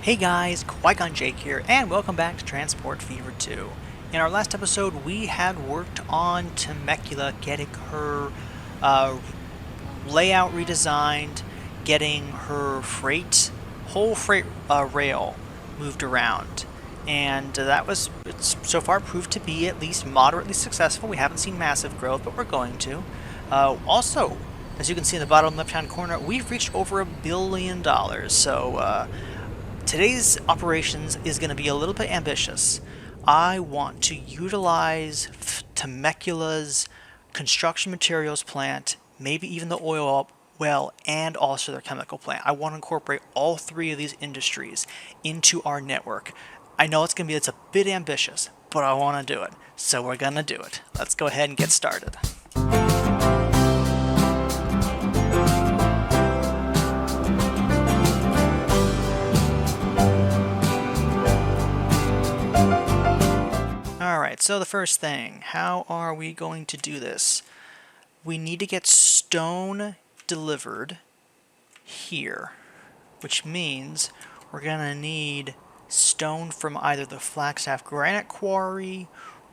Hey guys, Qui-Gon Jake here, and welcome back to Transport Fever 2. In our last episode, we had worked on Temecula, getting her uh, layout redesigned, getting her whole freight rail moved around. And it's so far proved to be at least moderately successful. We haven't seen massive growth, but we're going to. Also, as you can see in the bottom left-hand corner, we've reached over $1 billion. So, today's operations is going to be a little bit ambitious. I want to utilize Temecula's construction materials plant, maybe even the oil well, and also their chemical plant. I want to incorporate all three of these industries into our network. I know it's a bit ambitious, but I want to do it. So we're going to do it. Let's go ahead and get started. Alright, so the first thing, how are we going to do this? We need to get stone delivered here, which means we're going to need stone from either the Flagstaff Granite Quarry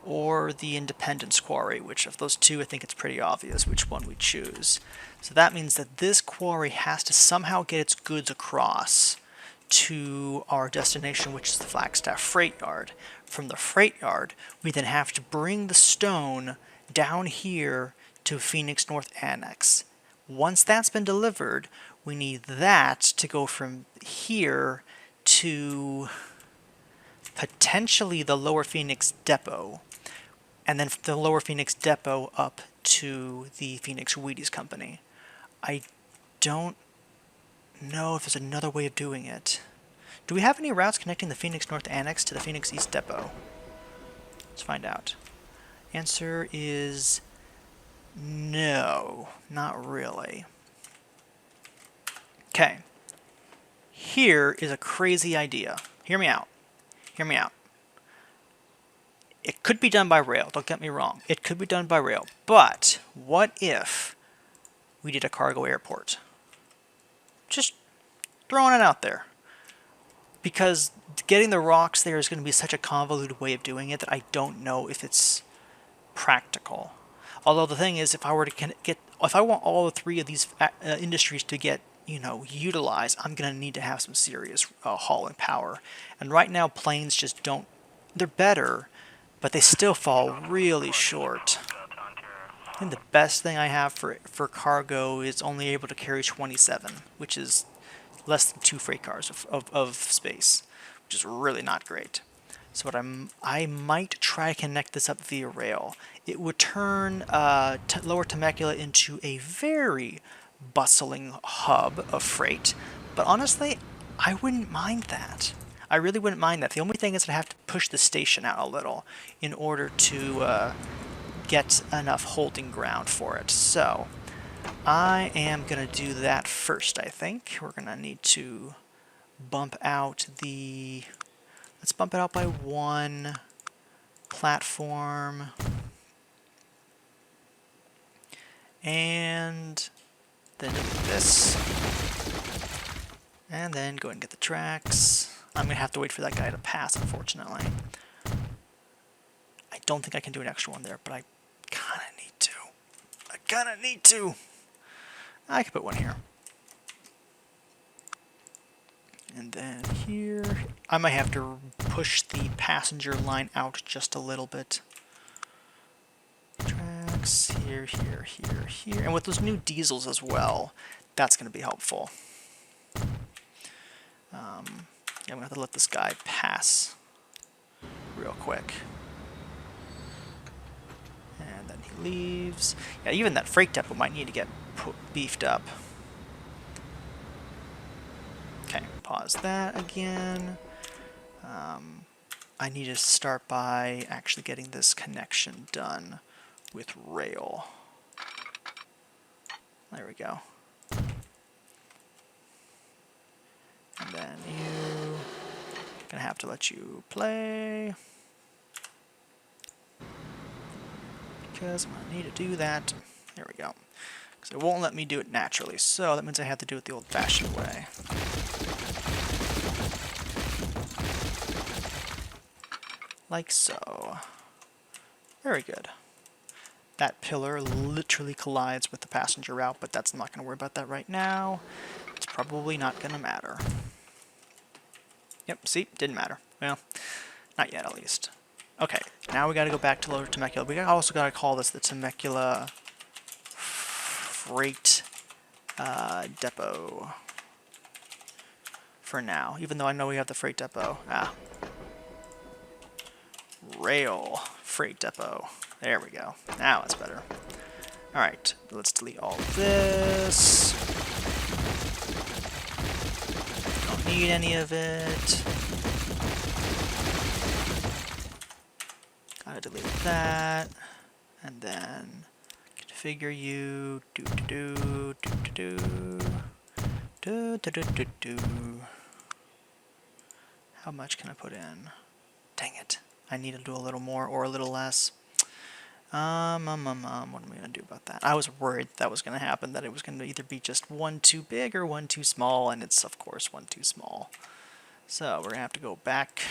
or the Independence Quarry, which of those two I think it's pretty obvious which one we choose. So that means that this quarry has to somehow get its goods across to our destination, which is the Flagstaff Freight Yard. From the freight yard, we then have to bring the stone down here to Phoenix North Annex. Once that's been delivered, we need that to go from here to potentially the Lower Phoenix Depot, and then from the Lower Phoenix Depot up to the Phoenix Wheaties Company. I don't know if there's another way of doing it. Do we have any routes connecting the Phoenix North Annex to the Phoenix East Depot? Let's find out. Answer is no, not really. Okay. Here is a crazy idea. Hear me out. Hear me out. It could be done by rail, don't get me wrong. It could be done by rail. But what if we did a cargo airport? Just throwing it out there. Because getting the rocks there is going to be such a convoluted way of doing it that I don't know if it's practical. Although the thing is, if I want all three of these industries to get, utilized, I'm going to need to have some serious hauling power. And right now, planes just don't. They're better, but they still fall really short. I think the best thing I have for cargo is only able to carry 27, which is less than 2 freight cars of space, which is really not great. So I might try to connect this up via rail. It would turn Lower Temecula into a very bustling hub of freight, but honestly, I wouldn't mind that. I really wouldn't mind that. The only thing is I'd have to push the station out a little in order to get enough holding ground for it. So I am going to do that first, I think. We're going to need to bump out let's bump it out by 1 platform. And then do this. And then go ahead and get the tracks. I'm going to have to wait for that guy to pass, unfortunately. I don't think I can do an extra one there, but I kind of need to. I could put one here. And then here, I might have to push the passenger line out just a little bit. Tracks, here. And with those new diesels as well, that's going to be helpful. I'm going to have to let this guy pass real quick. And then he leaves. Yeah, even that freight depot might need to get beefed up. Okay, pause that again. I need to start by actually getting this connection done with rail. There we go. And then gonna have to let you play, because I'm gonna need to do that. There we go. Because it won't let me do it naturally, so that means I have to do it the old-fashioned way. like so. Very good. That pillar literally collides with the passenger route, but I'm not going to worry about that right now. It's probably not going to matter. Yep, see? Didn't matter. Well, not yet at least. Okay, now we got to go back to Lower Temecula. We also got to call this the Temecula Freight Depot for now, even though I know we have the freight depot. Rail Freight Depot. There we go. Now it's better. Alright, let's delete all this. Don't need any of it. Gotta delete that. And then configure you. How much can I put in? Dang it. I need to do a little more or a little less. What am I going to do about that? I was worried that was going to happen, that it was going to either be just one too big or one too small, and it's, of course, one too small. So we're going to have to go back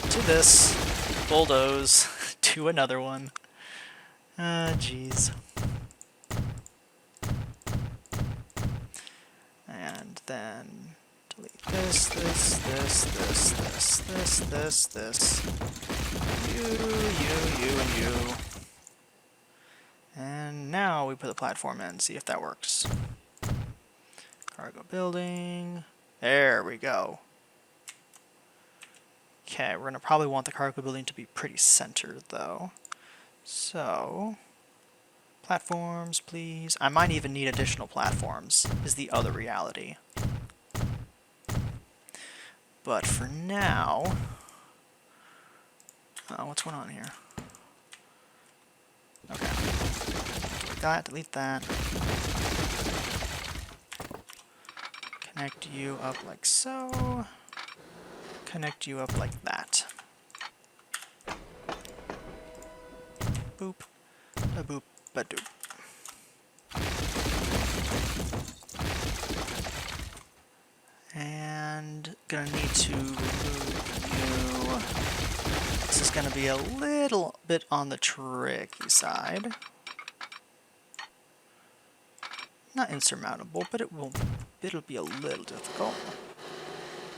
to this, bulldoze, to another one. Jeez. And then delete this. You, and you. And now we put the platform in, see if that works. Cargo building. There we go. Okay, we're going to probably want the cargo building to be pretty centered, though. So, platforms, please. I might even need additional platforms, is the other reality. But for now... what's going on here? Okay. Delete that. Connect you up like so. Connect you up like that. Boop. A boop. A doop. And gonna need to remove you. This is gonna be a little bit on the tricky side. Not insurmountable, but it'll be a little difficult.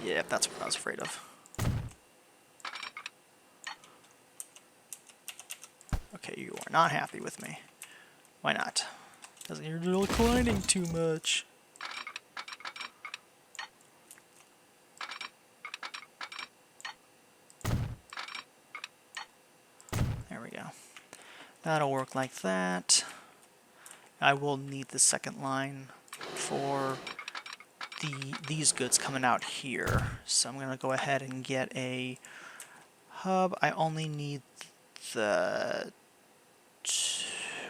Yeah, that's what I was afraid of. Okay, you are not happy with me. Why not? Because you're declining too much. There we go. That'll work like that. I will need the second line for these goods coming out here. So I'm going to go ahead and get a hub. I only need the...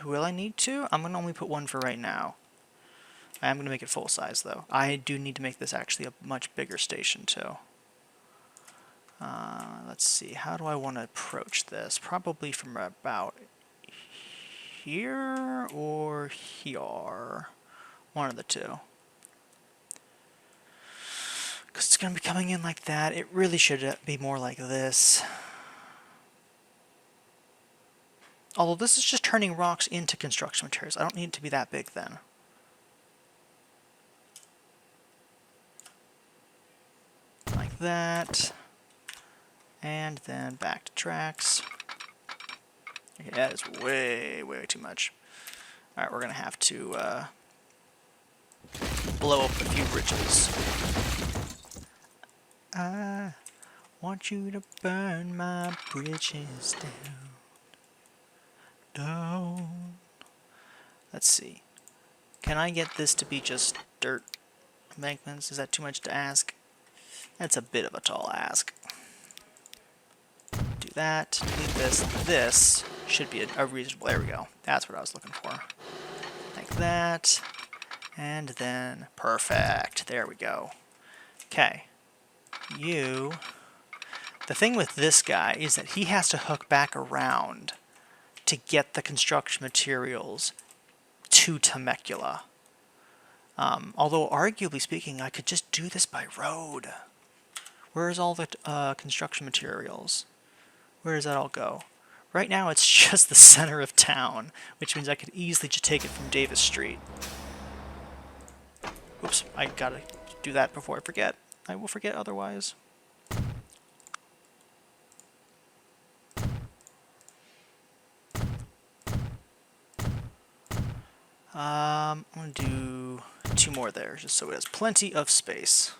Will I need to? I'm going to only put one for right now. I am going to make it full size, though. I do need to make this actually a much bigger station, too. Let's see. How do I want to approach this? Probably from about here or here. One of the two. Because it's going to be coming in like that. It really should be more like this. Although this is just turning rocks into construction materials. I don't need it to be that big then. Like that. And then back to tracks. Okay, that is way, way too much. Alright, we're going to have to blow up a few bridges. I want you to burn my bridges down. Let's see. Can I get this to be just dirt embankments? Is that too much to ask? That's a bit of a tall ask. Do that. Delete this. This should be a reasonable... There we go. That's what I was looking for. Like that. And then... Perfect. There we go. Okay. You... The thing with this guy is that he has to hook back around to get the construction materials to Temecula. Although, arguably speaking, I could just do this by road. Where's all the construction materials? Where does that all go? Right now it's just the center of town, which means I could easily just take it from Davis Street. Oops, I gotta do that before I forget. I will forget otherwise. I'm gonna do 2 more there, just so it has plenty of space.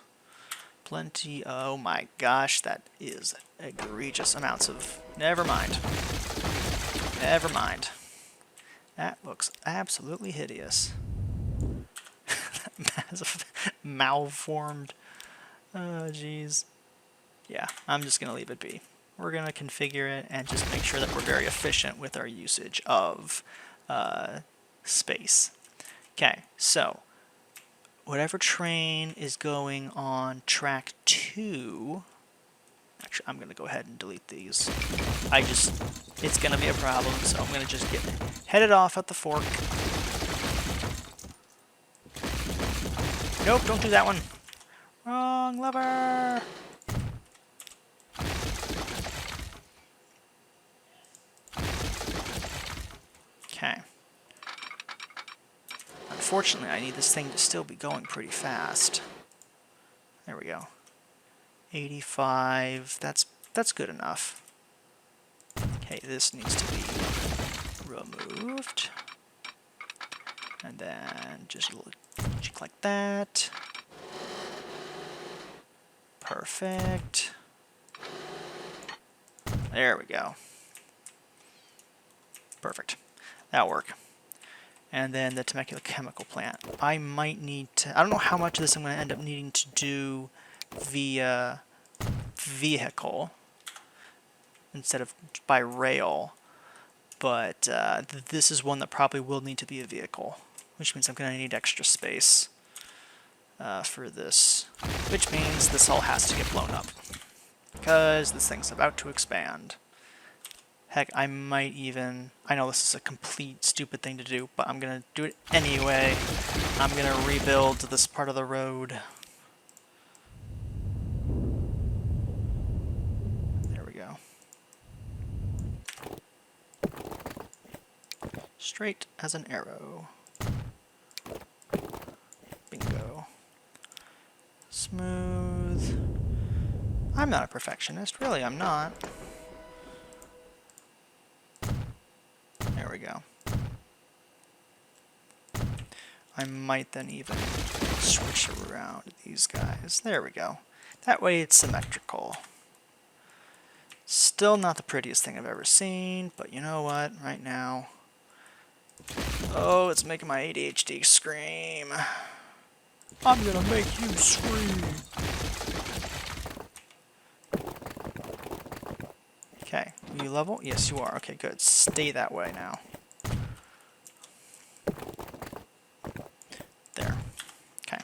Plenty, oh my gosh, that is egregious amounts of, never mind. Never mind. That looks absolutely hideous. Massive, malformed, oh jeez. Yeah, I'm just gonna leave it be. We're gonna configure it and just make sure that we're very efficient with our usage of space. Okay, so whatever train is going on track 2, actually I'm going to go ahead and delete these. It's going to be a problem, so I'm going to just head it off at the fork. Nope, don't do that one. Wrong lever. Okay. Unfortunately, I need this thing to still be going pretty fast. There we go. 85, that's good enough. Okay, this needs to be removed. And then just a little cheek like that. Perfect. There we go. Perfect. That'll work. And then the Temecula chemical plant. I might need to, I don't know how much of this I'm going to end up needing to do via vehicle instead of by rail, but this is one that probably will need to be a vehicle, which means I'm going to need extra space for this, which means this all has to get blown up because this thing's about to expand. Heck, I might even, I know this is a complete stupid thing to do, but I'm going to do it anyway. I'm going to rebuild this part of the road. There we go. Straight as an arrow. Bingo. Smooth. I'm not a perfectionist, really, I'm not. There we go. I might then even switch around these guys. There we go. That way it's symmetrical. Still not the prettiest thing I've ever seen, but you know what? Right now... Oh, it's making my ADHD scream. I'm gonna make you scream. Okay, are you level? Yes, you are. Okay, good. Stay that way now. There. Okay.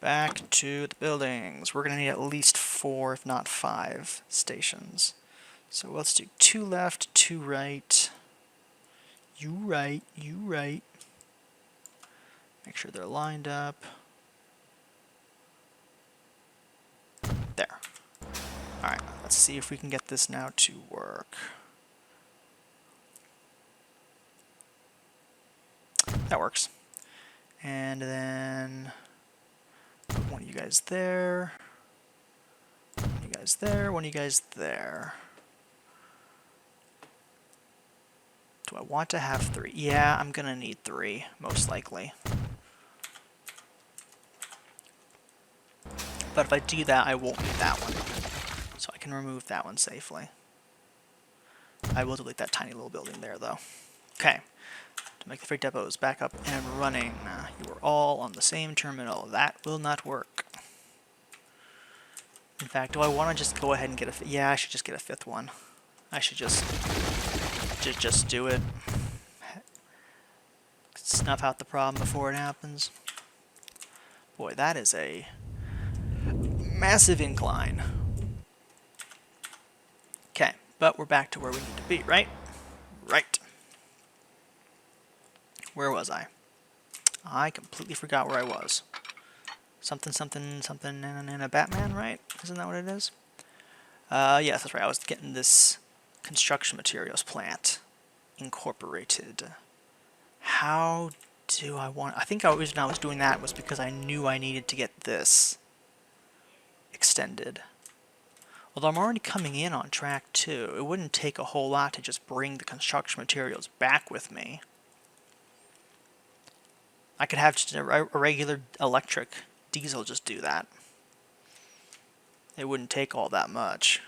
Back to the buildings. We're going to need at least 4, if not 5, stations. So let's do 2 left, 2 right. You right, you right. Make sure they're lined up. There. Alright, let's see if we can get this now to work. That works. And then put one of you guys there. One of you guys there, one of you guys there. Do I want to have 3? Yeah, I'm gonna need 3, most likely. But if I do that, I won't need that one. So I can remove that one safely. I will delete that tiny little building there, though. Okay. To make the freight depots back up and running. You are all on the same terminal. That will not work. In fact, do I want to just go ahead and get a... Yeah, I should just get a 5th one. I should just do it. Snuff out the problem before it happens. Boy, that is a massive incline. Okay, but we're back to where we need to be, right? Right. Where was I? I completely forgot where I was. Something, something, something, and a Batman, right? Isn't that what it is? Yes, that's right. I was getting this construction materials plant incorporated. How do I want... I think the reason I was doing that was because I knew I needed to get this extended. Although I'm already coming in on track 2, it wouldn't take a whole lot to just bring the construction materials back with me. I could have just a regular electric diesel just do that. It wouldn't take all that much.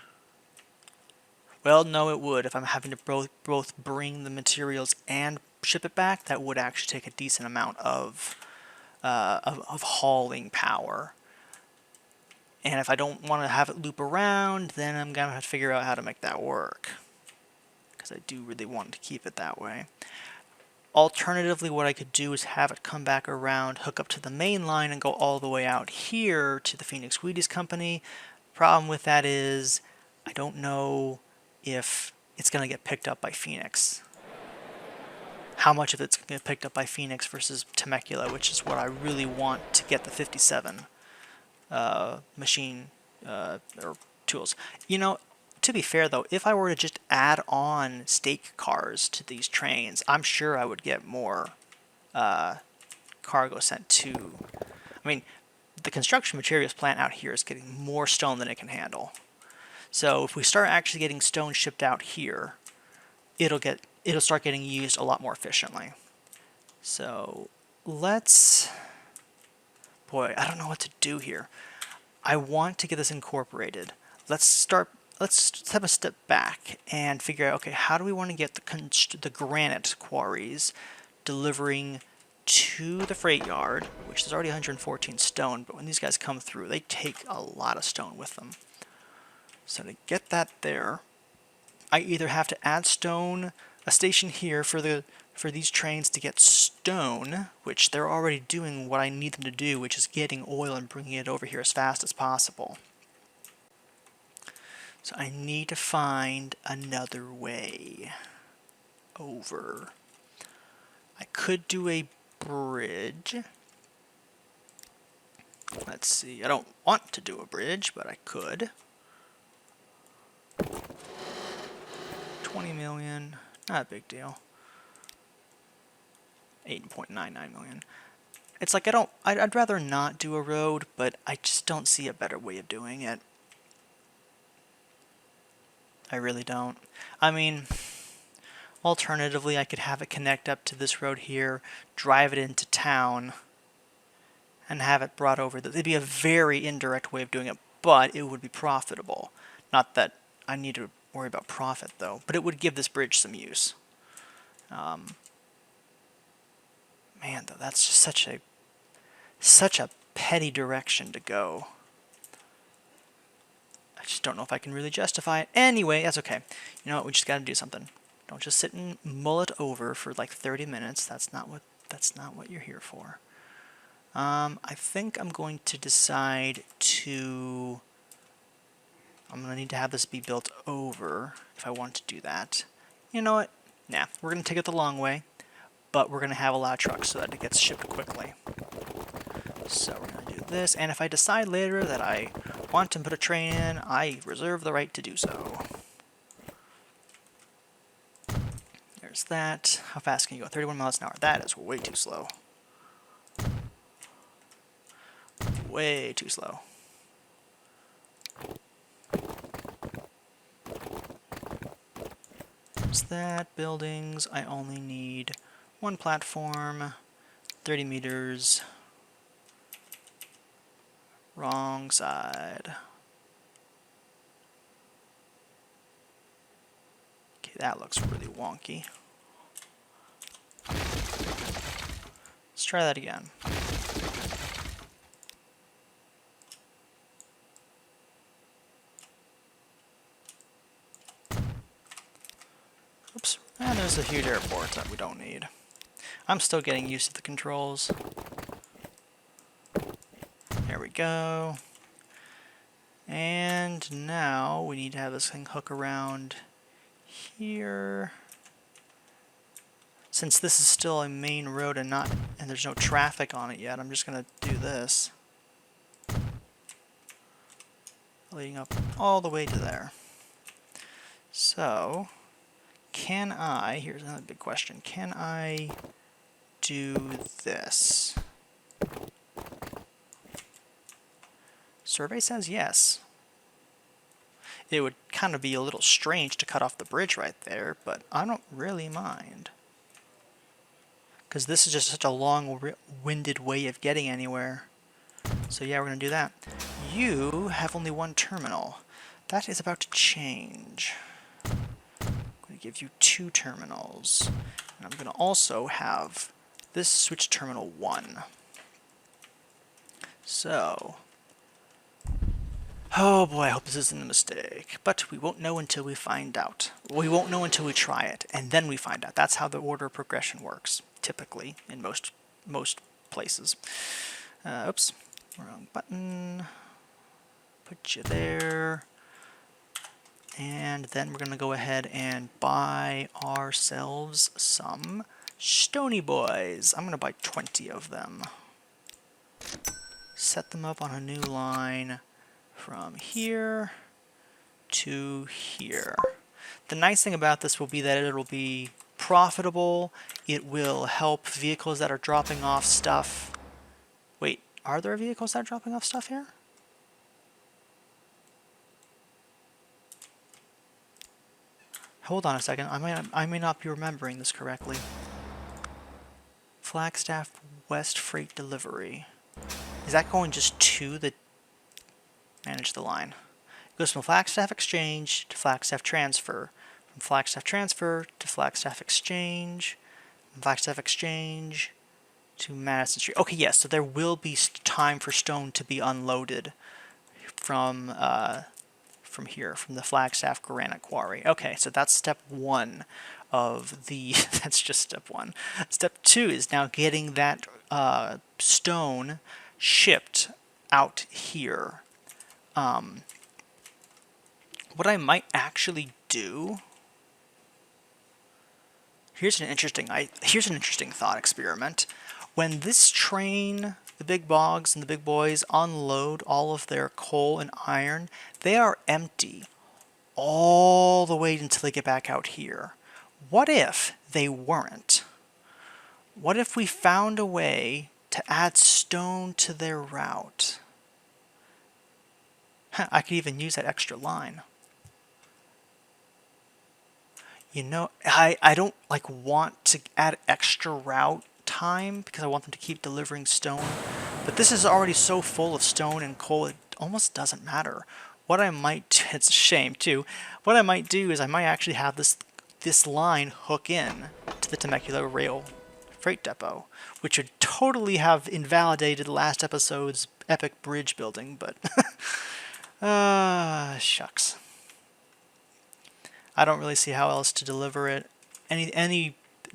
Well, no, it would. If I'm having to both bring the materials and ship it back, that would actually take a decent amount of hauling power. And if I don't want to have it loop around, then I'm going to have to figure out how to make that work. Because I do really want to keep it that way. Alternatively, what I could do is have it come back around, hook up to the main line, and go all the way out here to the Phoenix Wheaties Company. Problem with that is, I don't know if it's going to get picked up by Phoenix. How much of it's going to get picked up by Phoenix versus Temecula, which is what I really want to get the 57 machine or tools. You know, to be fair though, if I were to just add on stake cars to these trains, I'm sure I would get more cargo sent to... I mean, the construction materials plant out here is getting more stone than it can handle. So if we start actually getting stone shipped out here, it'll start getting used a lot more efficiently. So let's... Boy, I don't know what to do here. I want to get this incorporated. Let's have a step back and figure out, okay, how do we want to get the granite quarries delivering to the freight yard, which is already 114 stone, but when these guys come through, they take a lot of stone with them. So to get that there, I either have to add stone, a station here for these trains to get stone, which they're already doing what I need them to do, which is getting oil and bringing it over here as fast as possible. So I need to find another way over. I could do a bridge. Let's see, I don't want to do a bridge, but I could. 20 million, not a big deal. 8.99 million. It's like I'd rather not do a road, but I just don't see a better way of doing it. I really don't. I mean, alternatively, I could have it connect up to this road here, drive it into town, and have it brought over. It'd be a very indirect way of doing it, but it would be profitable. Not that I need to worry about profit, though, but it would give this bridge some use. Man, though, that's just such a petty direction to go. I just don't know if I can really justify it. Anyway, that's okay. You know what? We just got to do something. Don't just sit and mull it over for like 30 minutes. That's not what you're here for. I think I'm going to decide to... I'm going to need to have this be built over if I want to do that. You know what? Nah, we're going to take it the long way, but we're going to have a lot of trucks so that it gets shipped quickly. So we're going to do this, and if I decide later that I want to put a train in, I reserve the right to do so. There's that. How fast can you go? 31 miles an hour. That is way too slow. Way too slow. There's that. Buildings. I only need one platform. 30 meters. Wrong side. Okay, that looks really wonky. Let's try that again. Oops. And there's a huge airport that we don't need. I'm still getting used to the controls. There we go. And now we need to have this thing hook around here. Since this is still a main road and there's no traffic on it yet, I'm just gonna do this. Leading up all the way to there. So, can I, here's another big question, can I do this? Survey says yes. It would kind of be a little strange to cut off the bridge right there, but I don't really mind. Because this is just such a long-winded way of getting anywhere. So yeah, we're going to do that. You have only one terminal. That is about to change. I'm going to give you 2 terminals. And I'm going to also have this switch terminal 1. So, oh boy, I hope this isn't a mistake. But we won't know until we find out. We won't know until we try it, and then we find out. That's how the order of progression works, typically, in most places. Oops, wrong button. Put you there. And then we're going to go ahead and buy ourselves some Stony Boys. I'm going to buy 20 of them. Set them up on a new line from here to here. The nice thing about this will be that it'll be profitable. It will help vehicles that are dropping off stuff. Wait, are there vehicles that are dropping off stuff here? Hold on a second, I may not be remembering this correctly. Flagstaff West Freight Delivery. Is that going just to the... manage the line? It goes from Flagstaff Exchange to Flagstaff Transfer. From Flagstaff Transfer to Flagstaff Exchange. From Flagstaff Exchange to Madison Street. Okay, yes, so there will be time for stone to be unloaded from here, from the Flagstaff Granite Quarry. Okay, so that's step 1 of the... that's just step 1. Step 2 is now getting that stone shipped out here. What I might actually do... Here's an interesting thought experiment. When this train, the big bogs and the big boys, unload all of their coal and iron, they are empty all the way until they get back out here. What if they weren't? What if we found a way to add stone to their route? I could even use that extra line. You know, I don't want to add extra route time because I want them to keep delivering stone. But this is already so full of stone and coal, it almost doesn't matter. What I might do, it's a shame too, what I might do is I might actually have this line hook in to the Temecula rail freight depot, which would totally have invalidated last episode's epic bridge building, but shucks. I don't really see how else to deliver it.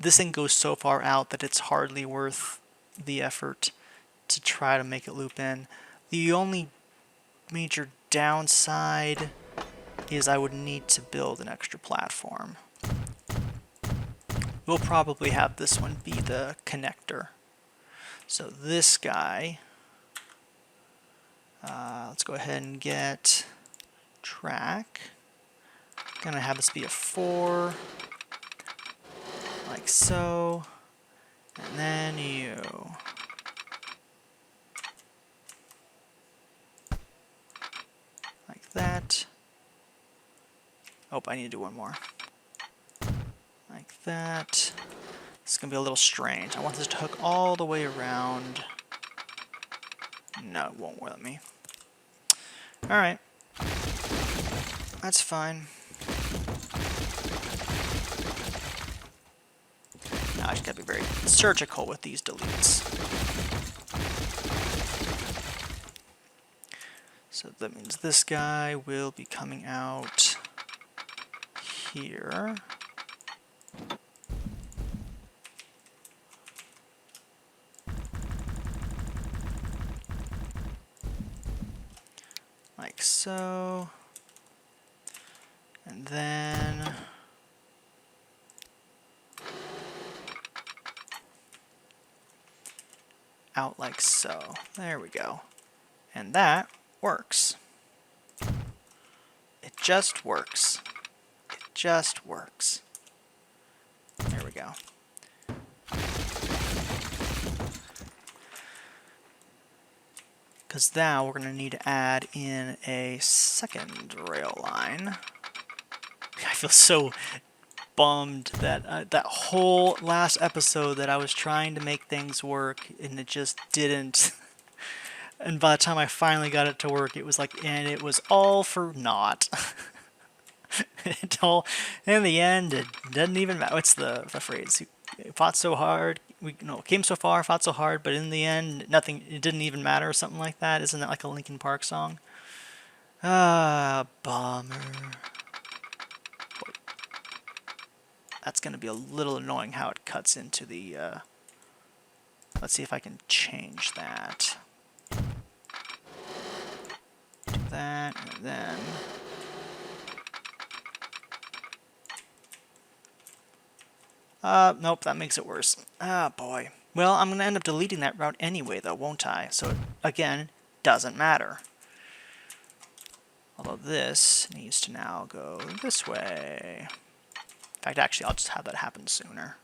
This thing goes so far out that it's hardly worth the effort to try to make it loop in. The only major downside is I would need to build an extra platform. We'll probably have this one be the connector. So this guy, let's go ahead and get track. Gonna have this be a 4, like so, and then you. Like that. Oh, I need to do one more. Like that. This is gonna be a little strange. I want this to hook all the way around. No, it won't let me. Alright. That's fine. Now I just gotta be very surgical with these deletes. So that means this guy will be coming out here. Like so. And then out like so. There we go. And that works. It just works. It just works. There we go. Because now we're going to need to add in a second rail line. I feel so bummed that that whole last episode that I was trying to make things work and it just didn't. And by the time I finally got it to work, it was like, and it was all for naught. It all, in the end, it doesn't even matter. What's the phrase? We fought so hard, came so far, fought so hard, but in the end, nothing. It didn't even matter, or something like that. Isn't that like a Linkin Park song? Ah, bummer. That's going to be a little annoying how it cuts into the... let's see if I can change that. Do that, and then... nope, that makes it worse. Ah, boy. Well, I'm going to end up deleting that route anyway, though, won't I? So, again, doesn't matter. Although this needs to now go this way. In fact, actually, I'll just have that happen sooner.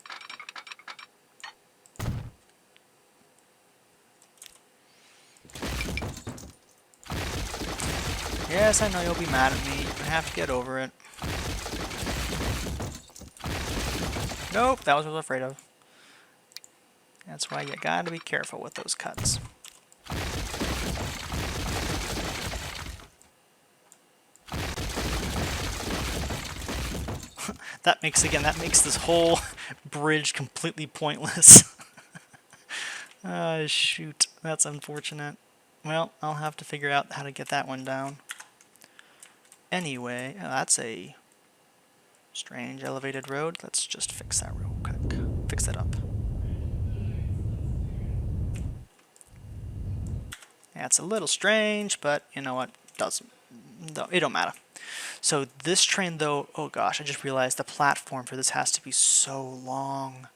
Yes, I know you'll be mad at me. You're going to have to get over it. Nope, that was what I was afraid of. That's why you gotta be careful with those cuts. That makes this whole bridge completely pointless. Shoot, that's unfortunate. Well, I'll have to figure out how to get that one down. Anyway, that's a strange elevated road. Let's just fix that real quick. Fix that up. Yeah, it's a little strange, but you know what? It don't matter. So this train, though, oh gosh, I just realized the platform for this has to be so long.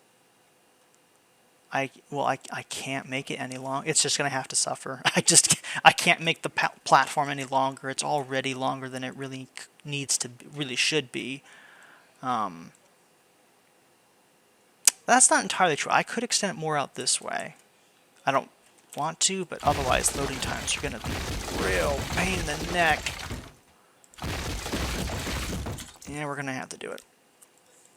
I can't make it any longer. It's just gonna have to suffer. I can't make the platform any longer. It's already longer than it really really should be. That's not entirely true. I could extend it more out this way. I don't want to, but otherwise loading times are gonna be real pain in the neck. Yeah, we're gonna have to do it.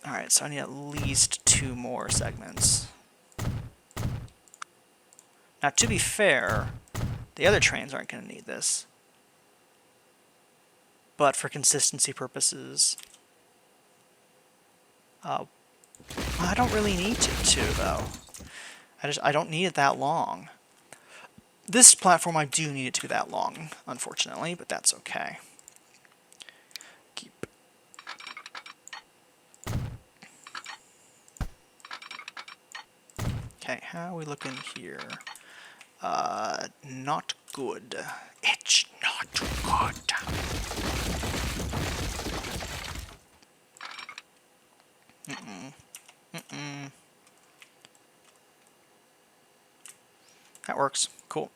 Alright, so I need at least 2 more segments. Now, to be fair, the other trains aren't going to need this. But for consistency purposes, I don't really need to, though. I don't need it that long. This platform, I do need it to be that long, unfortunately, but that's okay. Okay, how are we looking here? Not good. It's not good. That works. Cool.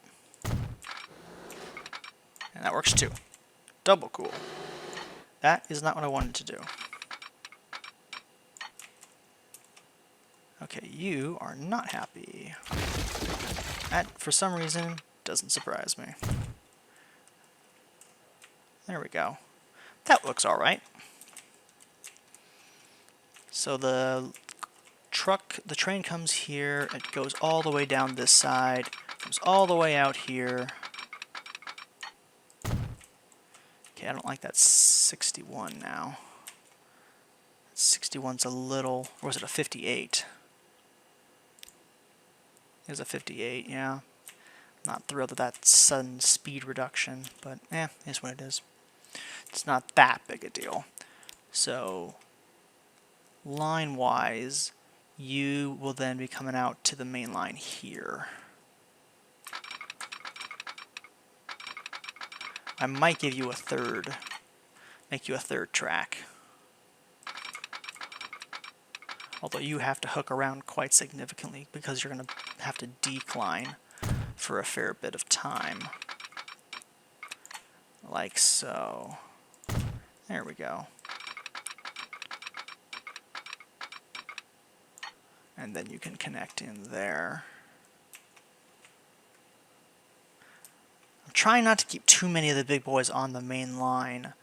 And that works too. Double cool. That is not what I wanted to do. Okay, you are not happy. That, for some reason, doesn't surprise me. There we go. That looks alright. So the train comes here, it goes all the way down this side, comes all the way out here. Okay, I don't like that 61 now. 61's a little, or was it a 58? It was a 58, yeah. Not thrilled at that sudden speed reduction, but is what it is. It's not that big a deal. So, line-wise, you will then be coming out to the main line here. I might give you make you a third track. Although you have to hook around quite significantly because you're going to have to decline for a fair bit of time. Like so. There we go. And then you can connect in there. I'm trying not to keep too many of the big boys on the main line.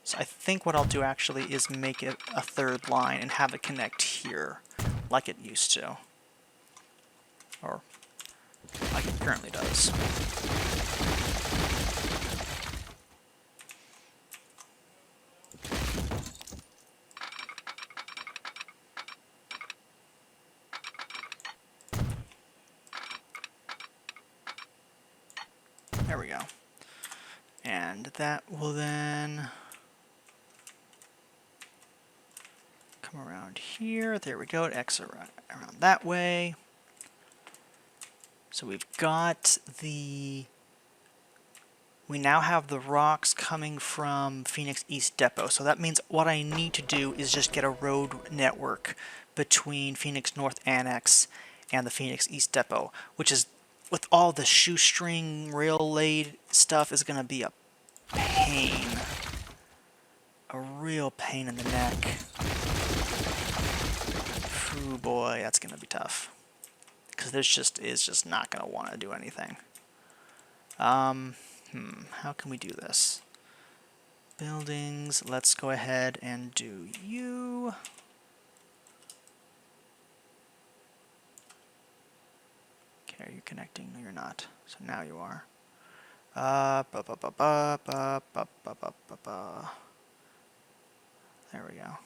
So I think what I'll do actually is make it a third line and have it connect here, like it used to. Or like it currently does. There we go. And that will then come around here. There we go. It X around that way. So we've got the... We now have the rocks coming from Phoenix East Depot. So that means what I need to do is just get a road network between Phoenix North Annex and the Phoenix East Depot, which is, with all the shoestring rail laid stuff, is going to be a pain. A real pain in the neck. Ooh boy, that's going to be tough. Because this just is just not going to want to do anything. How can we do this? Buildings, let's go ahead and do you. Okay, are you connecting? No, you're not. So now you are. There we go.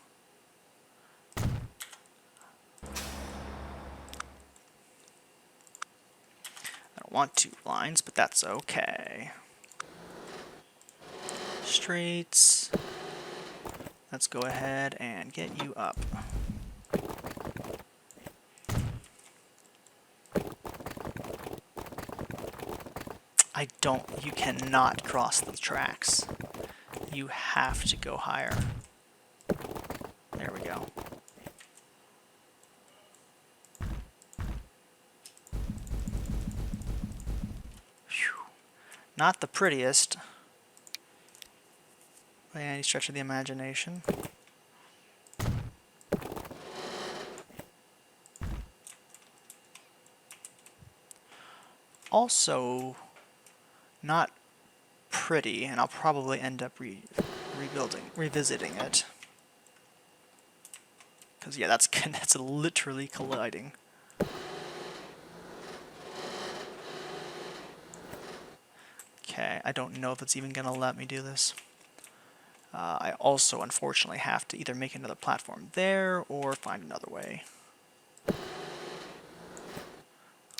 I don't want 2 lines, but that's okay. Streets. Let's go ahead and get you up. You cannot cross the tracks. You have to go higher. There we go. Whew. Not the prettiest by any stretch of the imagination. Also, not pretty, and I'll probably end up revisiting it. Because yeah, that's literally colliding. Okay, I don't know if it's even gonna let me do this. I also, unfortunately, have to either make another platform there or find another way.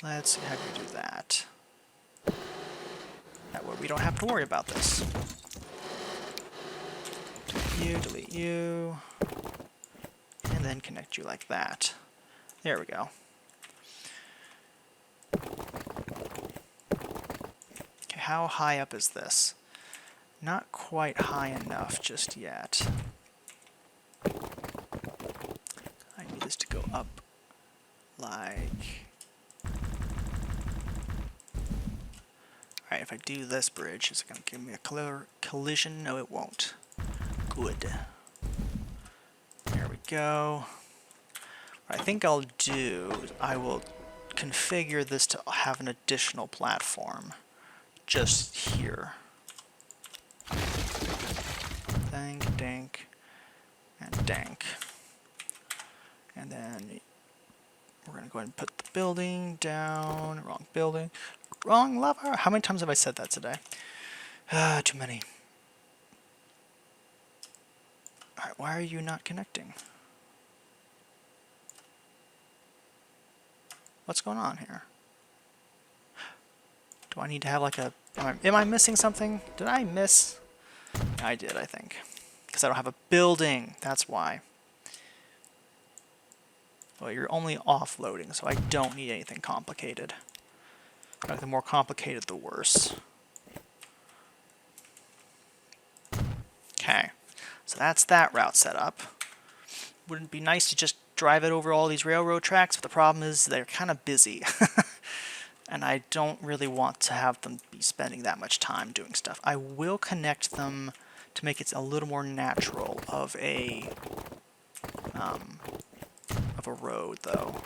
Let's have you do that. That way we don't have to worry about this. Delete you, and then connect you like that. There we go. Okay, how high up is this? Not quite high enough just yet. I need this to go up like... Alright, if I do this bridge, is it going to give me a collision? No, it won't. Good. There we go. What I think I'll do is I will configure this to have an additional platform just here. Dank, dank, and dank. And then we're going to go ahead and put the building down. Wrong building. Wrong lever. How many times have I said that today? Too many. Alright, why are you not connecting? What's going on here? Do I need to have like a... Am I missing something? Did I miss? I did, I think. Because I don't have a building. That's why. Well, you're only offloading, so I don't need anything complicated. The more complicated, the worse. Okay. So that's that route set up. Wouldn't it be nice to just drive it over all these railroad tracks? But the problem is they're kind of busy. And I don't really want to have them be spending that much time doing stuff. I will connect them to make it a little more natural of a of a road, though.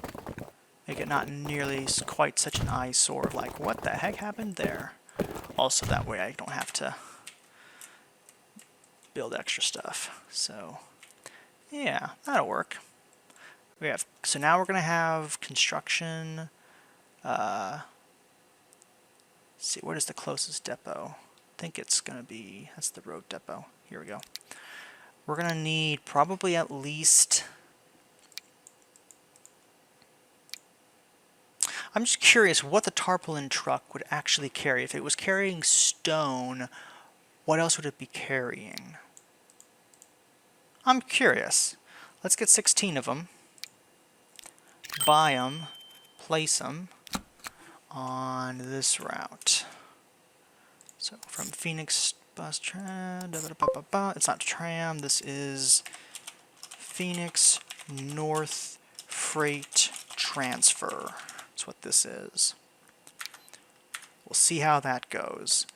Make it not nearly quite such an eyesore of like, what the heck happened there? Also, that way I don't have to build extra stuff. So, yeah, that'll work. So now we're going to have construction. See, what is the closest depot? I think it's going to be, that's the road depot. Here we go. We're going to need probably at least, I'm just curious what the tarpaulin truck would actually carry. If it was carrying stone, what else would it be carrying? I'm curious. Let's get 16 of them, buy them, place them on this route. So from Phoenix bus tram, it's not tram, this is Phoenix North Freight Transfer. That's what this is. We'll see how that goes.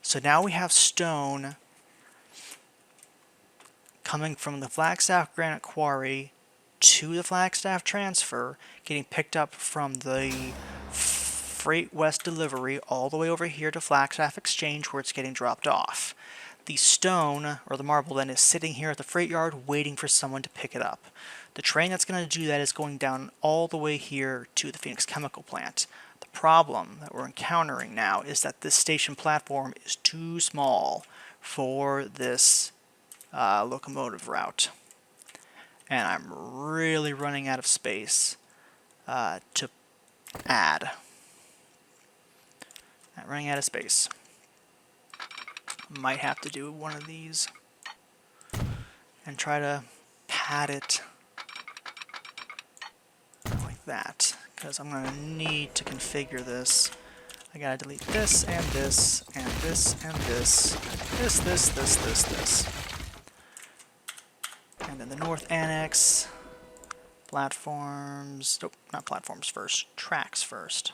So now we have stone coming from the Flagstaff Granite Quarry to the Flagstaff Transfer, getting picked up from the Freight West delivery all the way over here to Flagstaff Exchange where it's getting dropped off. The stone, or the marble then, is sitting here at the freight yard waiting for someone to pick it up. The train that's going to do that is going down all the way here to the Phoenix Chemical Plant. The problem that we're encountering now is that this station platform is too small for this locomotive route. And I'm really running out of space to add. I'm running out of space. Might have to do one of these and try to pad it like that, because I'm going to need to configure this. I gotta delete this and this and this and this, this. And then the north annex, platforms, nope, not platforms first, tracks first.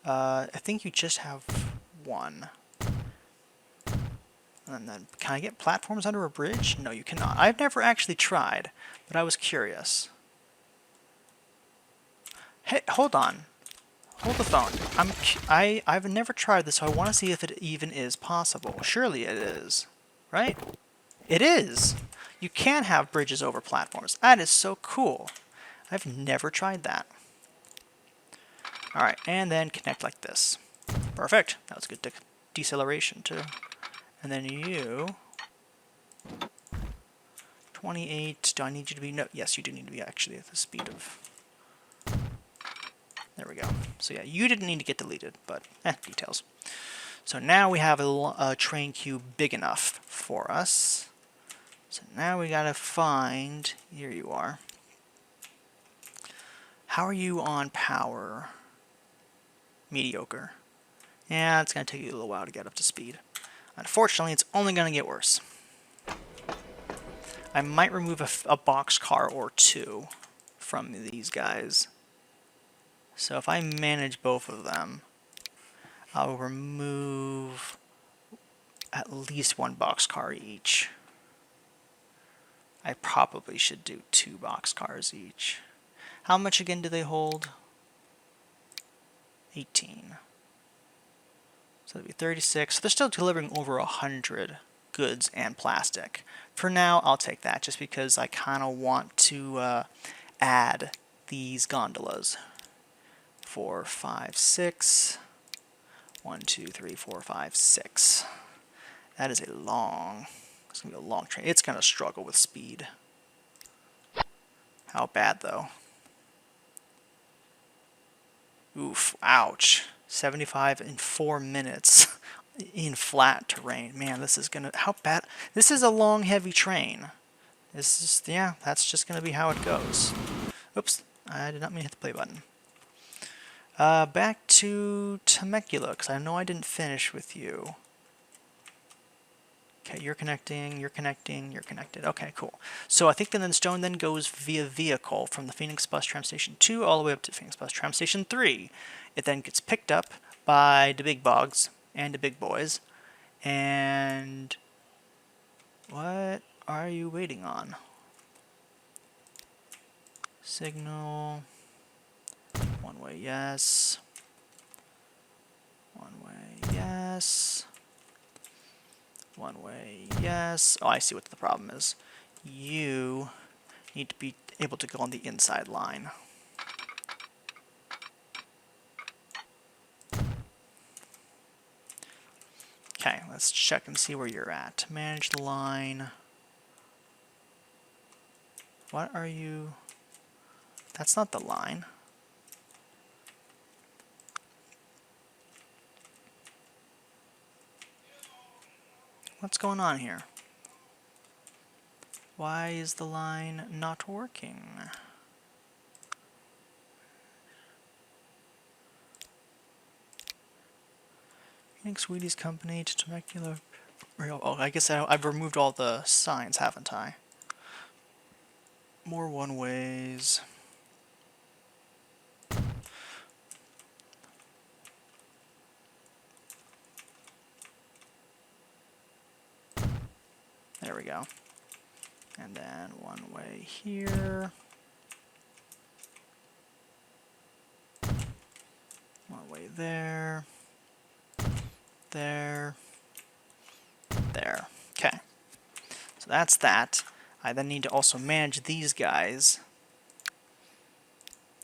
I think you just have one. And then, can I get platforms under a bridge? No, you cannot. I've never actually tried, but I was curious. Hey, hold on. Hold the phone. I've never tried this, so I want to see if it even is possible. Surely it is, right? It is. You can have bridges over platforms. That is so cool. I've never tried that. All right, and then connect like this. Perfect. That was good deceleration too. And then you, 28. Do I need you to be? No. Yes, you do need to be actually at the speed of. There we go. So yeah, you didn't need to get deleted, but details. So now we have a train queue big enough for us. So now we gotta find, here you are. How are you on power? Mediocre. Yeah, it's gonna take you a little while to get up to speed. Unfortunately, it's only gonna get worse. I might remove a boxcar or two from these guys. So if I manage both of them, I'll remove at least one boxcar each. I probably should do 2 boxcars each. How much again do they hold? 18. So that'd be 36. So they're still delivering over 100 goods and plastic. For now, I'll take that just because I kind of want to add these gondolas. 4, 5, 6. 1, 2, 3, 4, 5, 6. That is a long, it's going to be a long train. It's going to struggle with speed. How bad though? Oof, ouch. 75 in 4 minutes in flat terrain. Man, this is going to, how bad? This is a long, heavy train. This is, yeah, that's just going to be how it goes. Oops, I did not mean to hit the play button. Back to Temecula, because I know I didn't finish with you. Okay, you're connecting, you're connecting, you're connected. Okay, cool. So I think the stone then goes via vehicle from the Phoenix Bus Tram Station 2 all the way up to Phoenix Bus Tram Station 3. It then gets picked up by the big bogs and the big boys. And what are you waiting on? Signal. One way, yes. One way, yes. One way, yes. Oh, I see what the problem is. You need to be able to go on the inside line. Okay, let's check and see where you're at. Manage the line. What are you? That's not the line. What's going on here? Why is the line not working? Phoenix Wheaties Company to Temecula. Oh, I guess I've removed all the signs, haven't I? More one-ways. There we go. And then one way here. One way there. There. There. Okay. So that's that. I then need to also manage these guys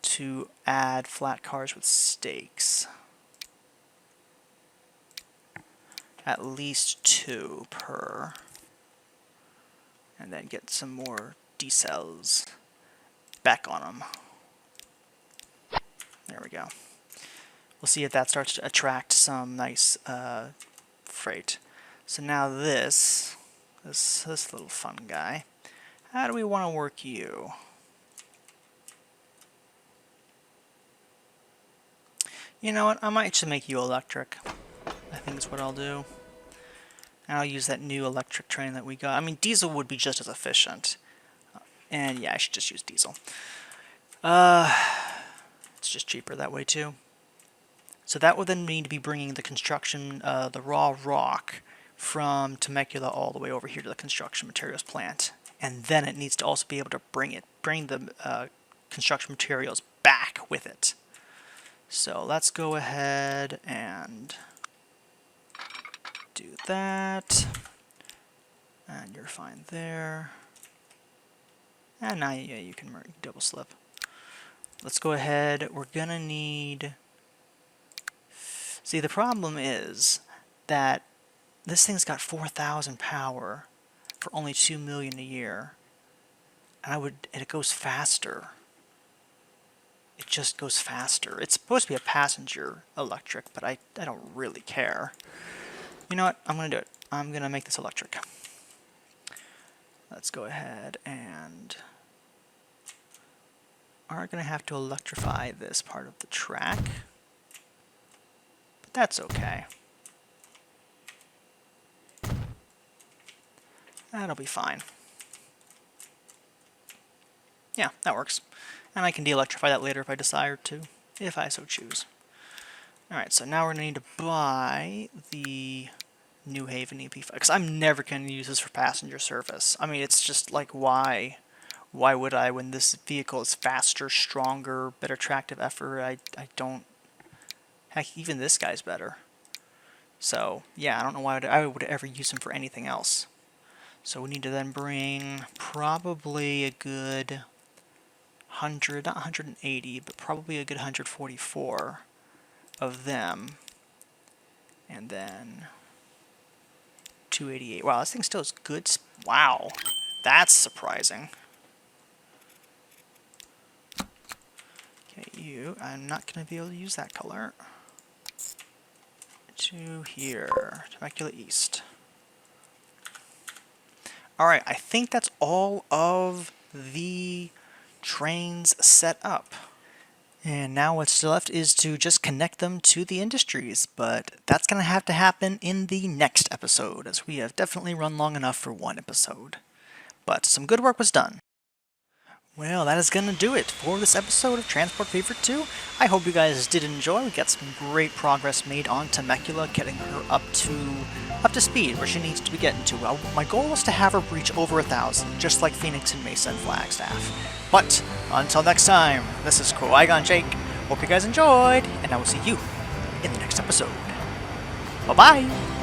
to add flat cars with stakes. At least 2 per. And then get some more D-cells back on them. There we go. We'll see if that starts to attract some nice freight. So now this little fun guy. How do we want to work you? You know what? I might just make you electric. I think is what I'll do. And I'll use that new electric train that we got. I mean, diesel would be just as efficient. And yeah, I should just use diesel. It's just cheaper that way too. So that would then mean to be bringing the construction, the raw rock from Temecula all the way over here to the construction materials plant. And then it needs to also be able to bring the construction materials back with it. So let's go ahead and do that. And you're fine there. And now yeah, you can double slip. Let's go ahead. We're gonna need... See, the problem is that this thing's got 4,000 power for only 2 million a year. And it goes faster. It just goes faster. It's supposed to be a passenger electric, but I don't really care. You know what? I'm going to do it. I'm going to make this electric. Let's go ahead and... are going to have to electrify this part of the track. But that's okay. That'll be fine. Yeah, that works. And I can de-electrify that later if I desire to, if I so choose. Alright, so now we're going to need to buy the New Haven EP5, because I'm never going to use this for passenger service. I mean, it's just like, why? Why would I when this vehicle is faster, stronger, better tractive effort? I don't... Heck, even this guy's better. So, yeah, I don't know why I would ever use him for anything else. So we need to then bring probably a good 100, not 180, but probably a good 144 of them. And then 288. Wow, this thing still is good. Wow, that's surprising. Okay, I'm not going to be able to use that color. To here, Temecula East. Alright, I think that's all of the trains set up. And now what's left is to just connect them to the industries, but that's going to have to happen in the next episode, as we have definitely run long enough for one episode. But some good work was done. Well, that is going to do it for this episode of Transport Fever 2. I hope you guys did enjoy. We got some great progress made on Temecula, getting her up to speed where she needs to be getting to. Well, my goal was to have her reach over 1,000, just like Phoenix and Mesa and Flagstaff. But until next time, this is Qui-Gon Jake. Hope you guys enjoyed, and I will see you in the next episode. Bye-bye!